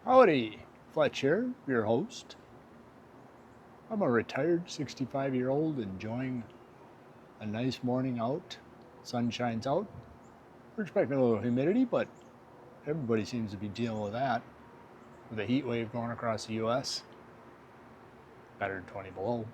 Howdy, Fletch here, your host. I'm a retired 65-year-old enjoying a nice morning out. Sun shines out. We're expecting a little humidity, but everybody seems to be dealing with that. With a heat wave going across the U.S., better than 20 below.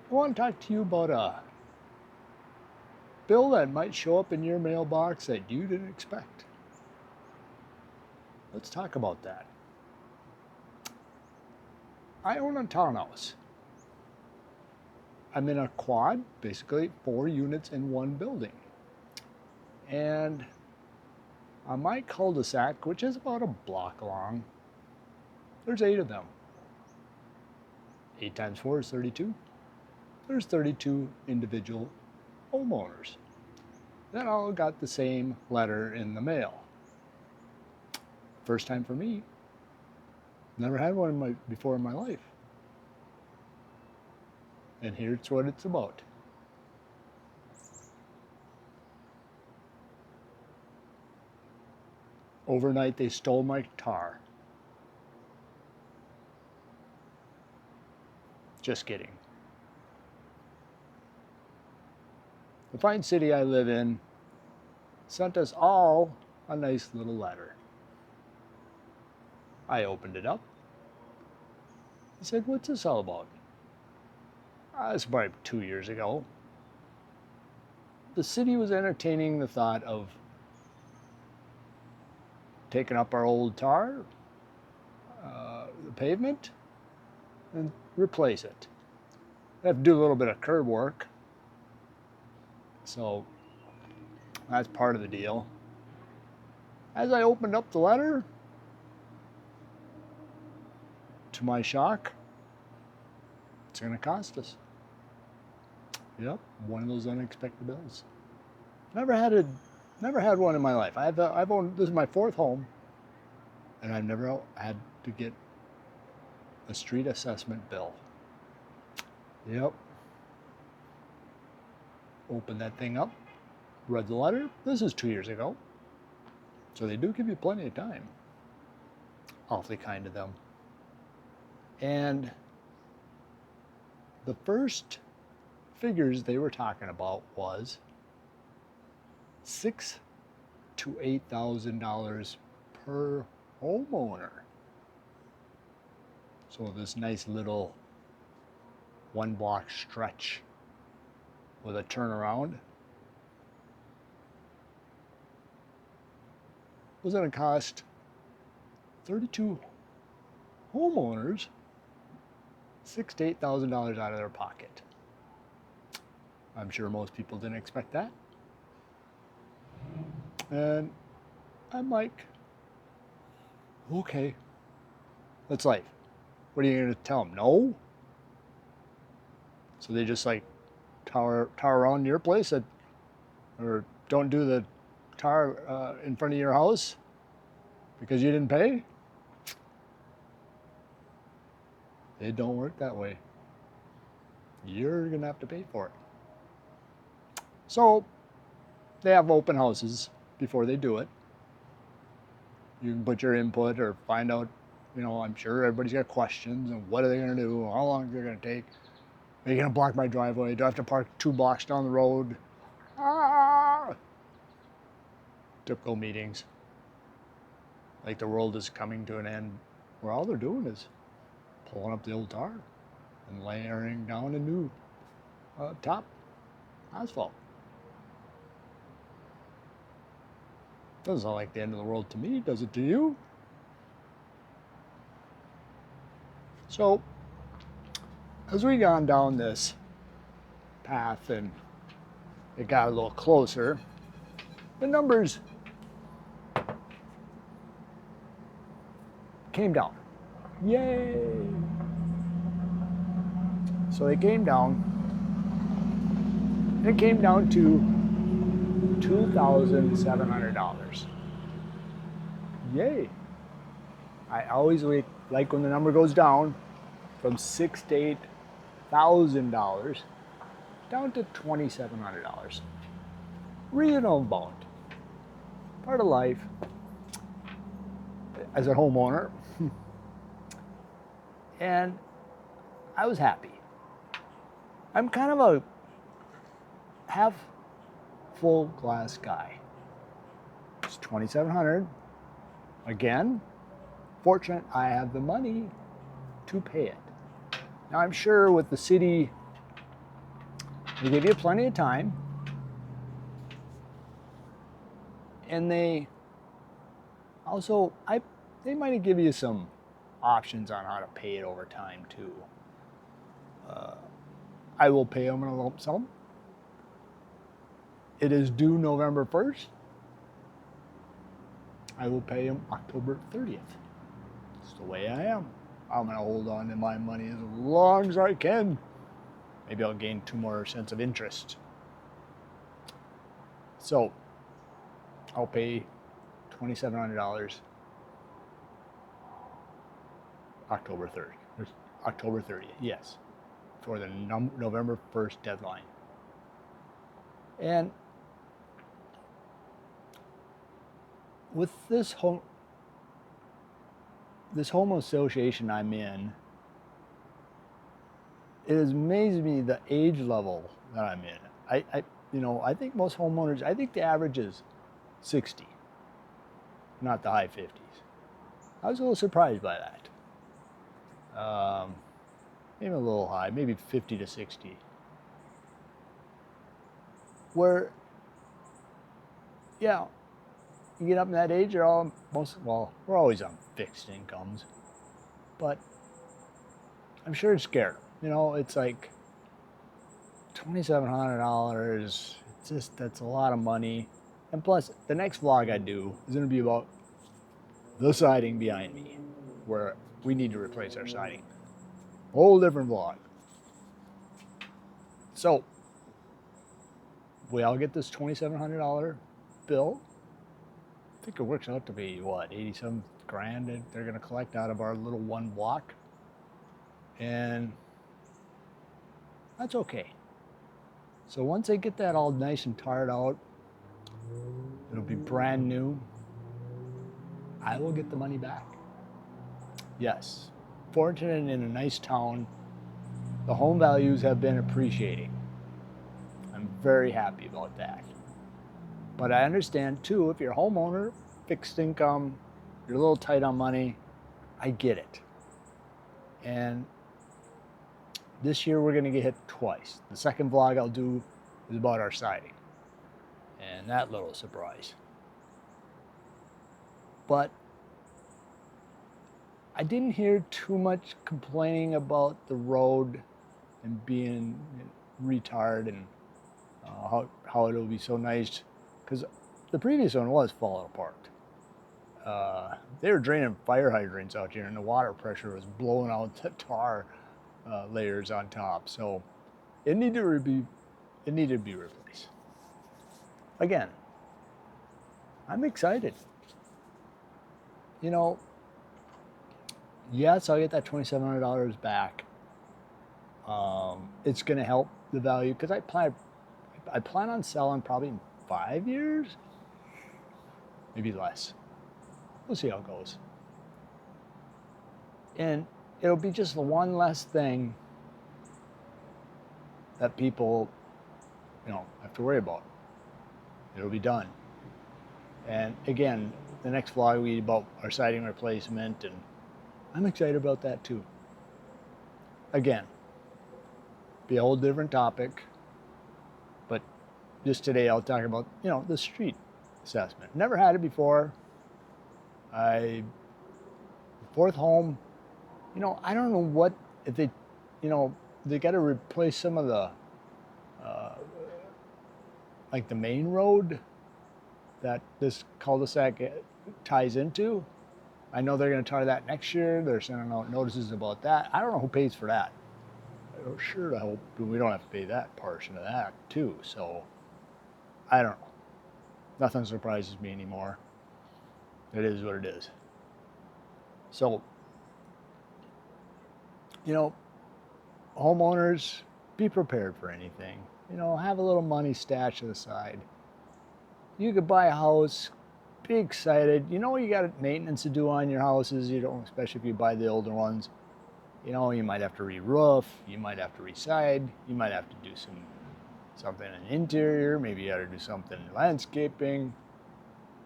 I want to talk to you about a bill that might show up in your mailbox that you didn't expect. Let's talk about that. I own a townhouse. I'm in a quad, basically 4 units in one building. And on my cul-de-sac, which is about a block long, there's 8 of them. 8 times 4 is 32. There's 32 individual homeowners that all got the same letter in the mail. First time for me. Never had one before in my life. And here's what it's about. Overnight they stole my tar. Just kidding. The fine city I live in sent us all a nice little letter. I opened it up. I said, what's this all about? It's about 2 years ago. The city was entertaining the thought of taking up our old tar, the pavement, and replace it. I have to do a little bit of curb work, so that's part of the deal. As I opened up the letter, to my shock, it's going to cost us. Yep, one of those unexpected bills. Never had one in my life. I've owned, this is my 4th home, and I've never had to get a street assessment bill. Yep. Opened that thing up, read the letter. This is 2 years ago, so they do give you plenty of time. Awfully kind of them. And the first figures they were talking about was $6,000 to $8,000 per homeowner. So this nice little 1-block stretch with a turnaround was going to cost 32 homeowners $6,000 to $8,000 out of their pocket. I'm sure most people didn't expect that. And I'm like, okay, that's life. What are you going to tell them? No? So they just like tower around your place or don't do the tar in front of your house because you didn't pay? It don't work that way. You're going to have to pay for it. So they have open houses before they do it. You can put your input or find out, I'm sure everybody's got questions and what are they going to do? How long is it going to take? Are you going to block my driveway? Do I have to park 2 blocks down the road? Typical meetings. Like the world is coming to an end where all they're doing is pulling up the old tar and layering down a new top asphalt. Doesn't sound like the end of the world to me, does it to you? So, as we gone down this path and it got a little closer, the numbers came down. Yay! So they came down. It came down to $2,700. Yay! I always like when the number goes down from $6,000 to $8,000 down to $2,700. Reasonable amount. Part of life. as a homeowner, and I was happy. I'm kind of a half full glass guy. It's $2,700. Again, fortunate I have the money to pay it. Now I'm sure with the city, they give you plenty of time, and they also, they might give you some options on how to pay it over time too. I will pay them in a lump sum. It is due November 1st. I will pay them October 30th. It's the way I am. I'm going to hold on to my money as long as I can. Maybe I'll gain 2 more cents of interest. So I'll pay $2,700 October 30th. October 30th, yes, for the November 1st deadline. And with this home association I'm in, it has amazed me the age level that I'm in. I think most homeowners, I think the average is 60, not the high 50s. I was a little surprised by that. Maybe a little high, maybe 50 to 60. Where, yeah, you get up in that age, we're always on fixed incomes, but I'm sure it's scared. It's like $2,700. That's a lot of money. And plus, the next vlog I do is going to be about the siding behind me, where we need to replace our siding. Whole different vlog. So, we all get this $2,700 bill. I think it works out to be, 80-some grand that they're going to collect out of our little one block. And that's okay. So once they get that all nice and tarred out, it'll be brand new. I will get the money back. Yes. Fortunate in a nice town, the home values have been appreciating. I'm very happy about that. But I understand too, if you're a homeowner, fixed income, you're a little tight on money, I get it. And this year we're gonna get hit twice. The second vlog I'll do is about our siding. And that little surprise. But I didn't hear too much complaining about the road and being retarded and how it'll be so nice, because the previous one was falling apart. They were draining fire hydrants out here, and the water pressure was blowing out the tar layers on top. So it needed to be replaced. Again, I'm excited. Yes, I'll get that $2,700 back. It's going to help the value, because I plan on selling probably in 5 years, maybe less. We'll see how it goes. And it'll be just the one less thing that people, have to worry about. It'll be done. And again, the next vlog will be about our siding replacement, and I'm excited about that too. Again, be a whole different topic, but just today I'll talk about, the street assessment. Never had it before. Fourth home, I don't know what, if they, they got to replace some of the, like the main road that this cul-de-sac ties into. I know they're going to tar that next year. They're sending out notices about that. I don't know who pays for that. Sure, I hope we don't have to pay that portion of that too. So, I don't know. Nothing surprises me anymore. It is what it is. So, homeowners, be prepared for anything. Have a little money stashed to the side. You could buy a house, be excited. You know, you got maintenance to do on your houses, you don't, especially if you buy the older ones. You know, you might have to re-roof, you might have to re-side, you might have to do something in the interior, maybe you got to do something in landscaping.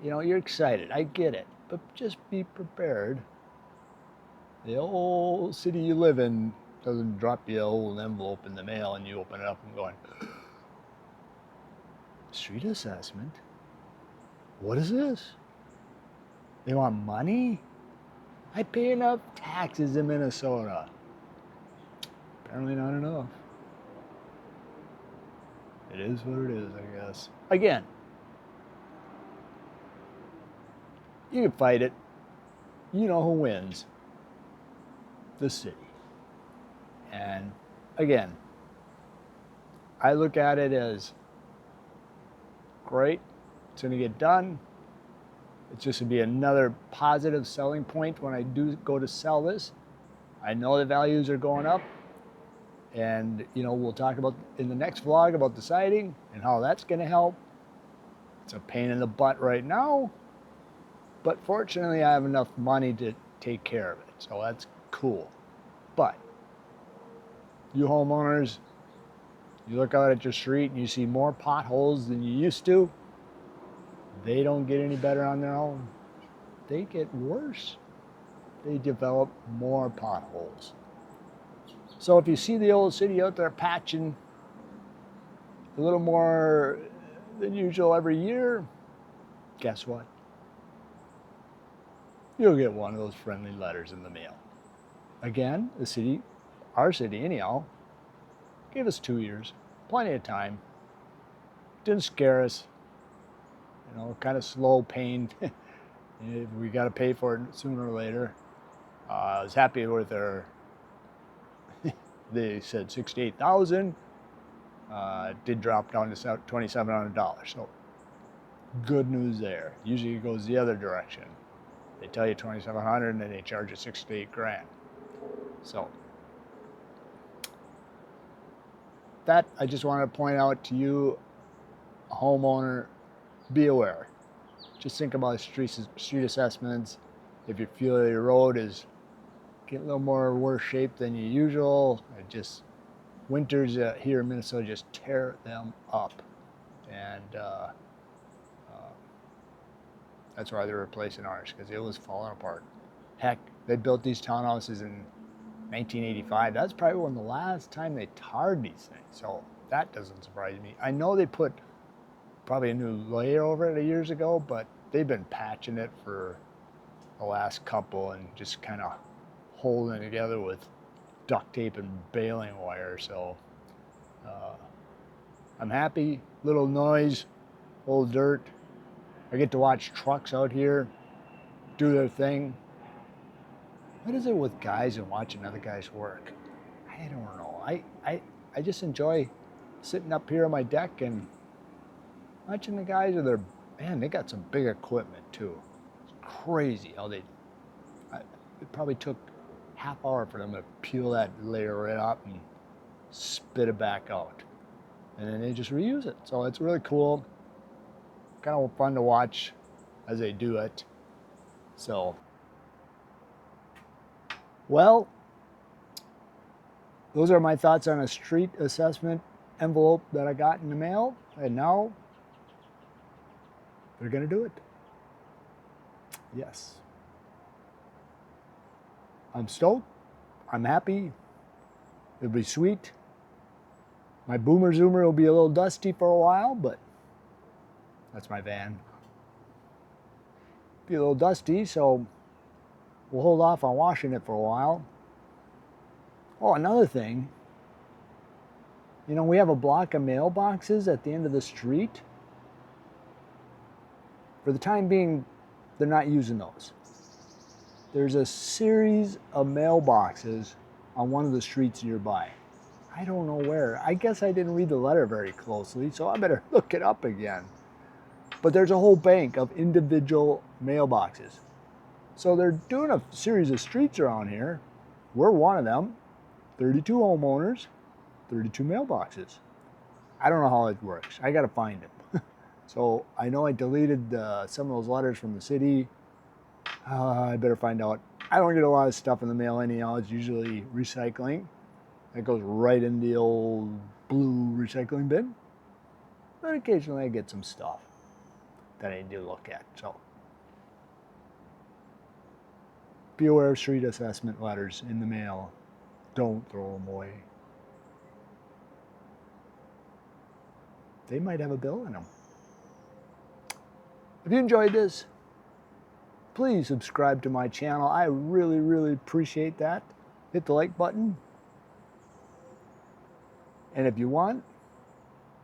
You know, you're excited, I get it, but just be prepared. The old city you live in doesn't drop you a old envelope in the mail and you open it up and going, street assessment? What is this? They want money? I pay enough taxes in Minnesota. Apparently not enough. It is what it is, I guess. Again, you can fight it. You know who wins. The city. And again, I look at it as great. It's going to get done. It's just going to be another positive selling point when I do go to sell this. I know the values are going up. And, you know, we'll talk about in the next vlog about the siding and how that's going to help. It's a pain in the butt right now. But fortunately, I have enough money to take care of it. So that's cool. But you homeowners, you look out at your street and you see more potholes than you used to. They don't get any better on their own. They get worse. They develop more potholes. So if you see the old city out there patching a little more than usual every year, guess what? You'll get one of those friendly letters in the mail. Again, the city, our city anyhow, gave us 2 years, plenty of time. Didn't scare us. You know, kind of slow pain. We got to pay for it sooner or later. I was happy with their, they said 68,000. It did drop down to $2,700. So good news there. Usually it goes the other direction. They tell you 2,700 and then they charge you 6 to 8 grand. So that I just want to point out to you, homeowner, be aware. Just think about street assessments. If you feel your road is getting a little more worse shape than usual, it just winters here in Minnesota just tear them up, and that's why they're replacing ours, because it was falling apart. Heck, they built these townhouses in 1985. That's probably when the last time they tarred these things, so that doesn't surprise me. I know they put probably a new layer over it years ago, but they've been patching it for the last couple and just kind of holding it together with duct tape and baling wire. So I'm happy. Little noise, old dirt. I get to watch trucks out here do their thing. What is it with guys and watching other guys work? I don't know. I just enjoy sitting up here on my deck and watching the guys with their, man, they got some big equipment too. It's crazy how it probably took half hour for them to peel that layer right up and spit it back out. And then they just reuse it. So it's really cool. Kind of fun to watch as they do it. So, well, those are my thoughts on a street assessment envelope that I got in the mail. And now they're going to do it. Yes. I'm stoked. I'm happy. It'll be sweet. My Boomer Zoomer will be a little dusty for a while, but that's my van. Be a little dusty, so we'll hold off on washing it for a while. Oh, another thing. You know, we have a block of mailboxes at the end of the street. For the time being, they're not using those. There's a series of mailboxes on one of the streets nearby. I don't know where. I guess I didn't read the letter very closely, so I better look it up again. But there's a whole bank of individual mailboxes. So they're doing a series of streets around here. We're one of them. 32 homeowners, 32 mailboxes. I don't know how it works. I got to find it. So I know I deleted some of those letters from the city. I better find out. I don't get a lot of stuff in the mail anyhow. It's usually recycling. That goes right in the old blue recycling bin. But occasionally I get some stuff that I need to look at. So be aware of street assessment letters in the mail. Don't throw them away. They might have a bill in them. If you enjoyed this, please subscribe to my channel. I really, really appreciate that. Hit the like button. And if you want,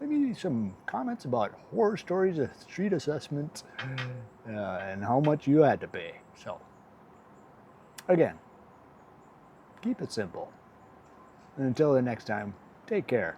maybe some comments about horror stories of street assessments and how much you had to pay. So, again, keep it simple. And until the next time, take care.